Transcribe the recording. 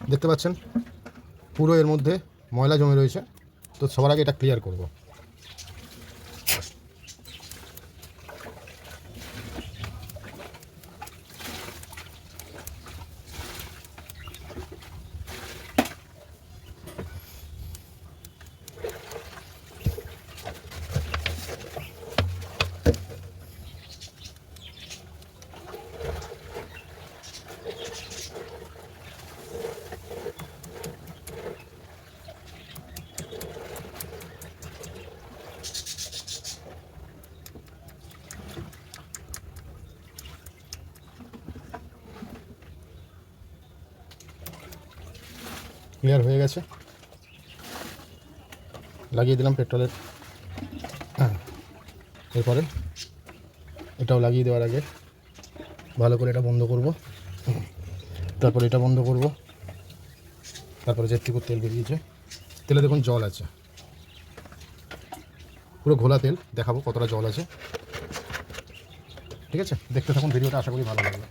দেখতে পাচ্ছেন পুরো এর মধ্যে ময়লা জমে রয়েছে। তো সবার আগে এটা ক্লিয়ার করব। ক্লিয়ার হয়ে গেছে। লাগিয়ে দিলাম পেট্রোলের। এরপরে এটাও লাগিয়ে দেওয়ার আগে ভালো করে এটা বন্ধ করব, তারপরে এটা বন্ধ করব, তারপরে যেটুকু তেল বেরিয়েছে, তেলে দেখুন জল আছে, পুরো ঘোলা তেল। দেখাবো কতটা জল আছে। ঠিক আছে, দেখতে থাকুন ভিডিওটা, আশা করি ভালো লাগবে।